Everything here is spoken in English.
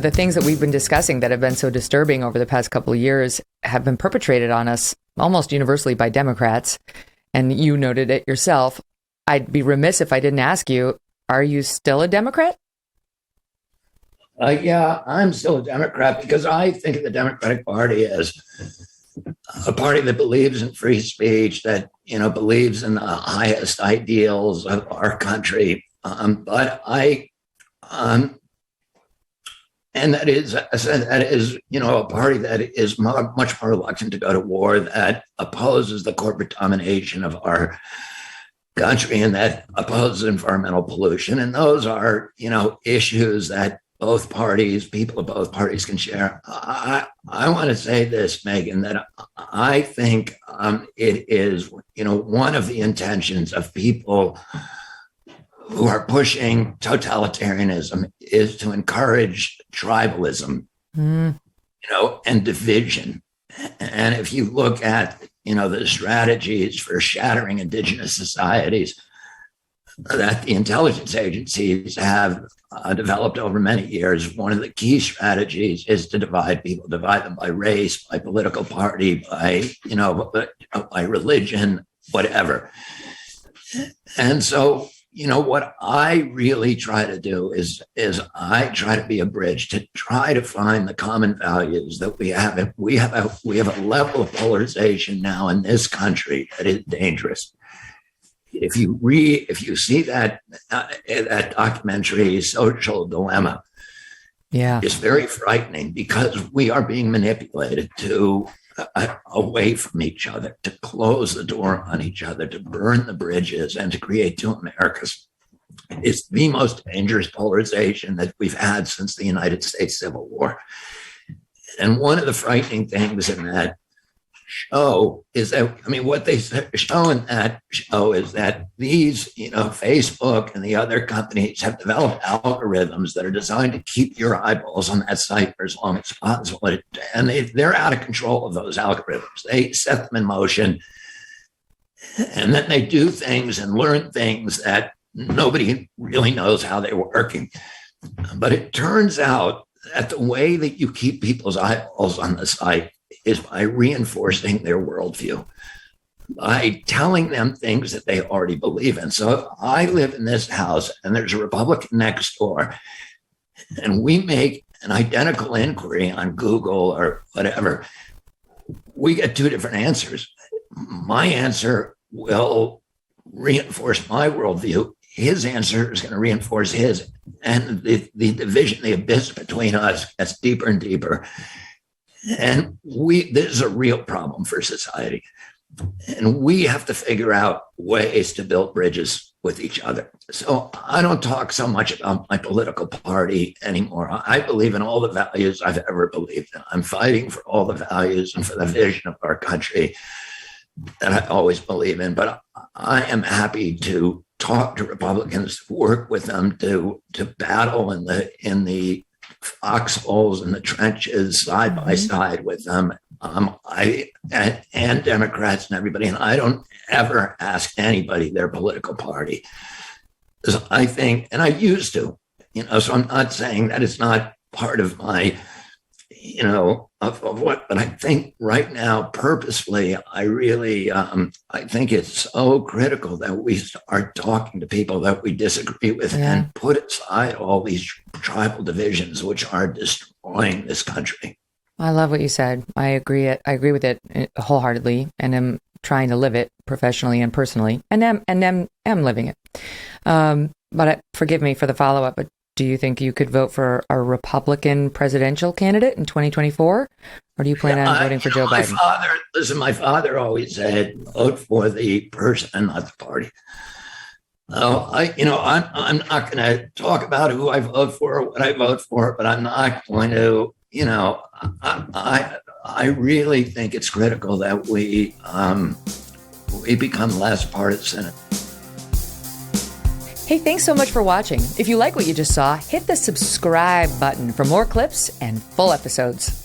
the things that we've been discussing that have been so disturbing over the past couple of years have been perpetrated on us almost universally by Democrats. And you noted it yourself. I'd be remiss if I didn't ask you, are you still a Democrat? Yeah, I'm still a Democrat because I think of the Democratic Party as a party that believes in free speech, that, believes in the highest ideals of our country. And that is, a party that is much more reluctant to go to war, that opposes the corporate domination of our country, and that opposes environmental pollution. And those are, issues that people of both parties can share. I want to say this, Megyn, that I think it is, one of the intentions of people who are pushing totalitarianism is to encourage tribalism, and division. And if you look at, the strategies for shattering indigenous societies that the intelligence agencies have developed over many years, one of the key strategies is to divide people, divide them by race, by political party, by religion, whatever. And so, what I really try to do is I try to be a bridge to try to find the common values that we have. We have a level of polarization now in this country that is dangerous. If you see that documentary, Social Dilemma, it's very frightening because we are being manipulated to away from each other, to close the door on each other, to burn the bridges, and to create two Americas. It's the most dangerous polarization that we've had since the United States Civil War. And one of the frightening things in that show is that, what they show in that show is that these, Facebook and the other companies have developed algorithms that are designed to keep your eyeballs on that site for as long as possible. And they're out of control of those algorithms. They set them in motion, and then they do things and learn things that nobody really knows how they're working. But it turns out that the way that you keep people's eyeballs on the site is by reinforcing their worldview, by telling them things that they already believe in. So if I live in this house and there's a Republican next door, and we make an identical inquiry on Google or whatever, we get two different answers. My answer will reinforce my worldview. His answer is going to reinforce his. And the division, the abyss between us gets deeper and deeper. And this is a real problem for society. And we have to figure out ways to build bridges with each other. So I don't talk so much about my political party anymore. I believe in all the values I've ever believed in. I'm fighting for all the values and for the vision of our country that I always believe in. But I am happy to talk to Republicans, work with them to battle in the foxholes and the trenches side by side with them. And Democrats and everybody. And I don't ever ask anybody their political party. Because I think, and I used to, so I'm not saying that it's not part of my, of what, but I think right now, purposefully, I really, I think it's so critical that we start talking to people that we disagree with and put aside all these tribal divisions, which are destroying this country. I love what you said. I agree with it wholeheartedly, and am trying to live it professionally and personally, and am living it. But forgive me for the follow-up, but do you think you could vote for a Republican presidential candidate in 2024? Or do you plan on voting for Joe Biden? My father always said, vote for the person and not the party. I'm not going to talk about who I vote for or what I vote for, but I'm not going to, I really think it's critical that we become less partisan. Hey, thanks so much for watching. If you like what you just saw, hit the subscribe button for more clips and full episodes.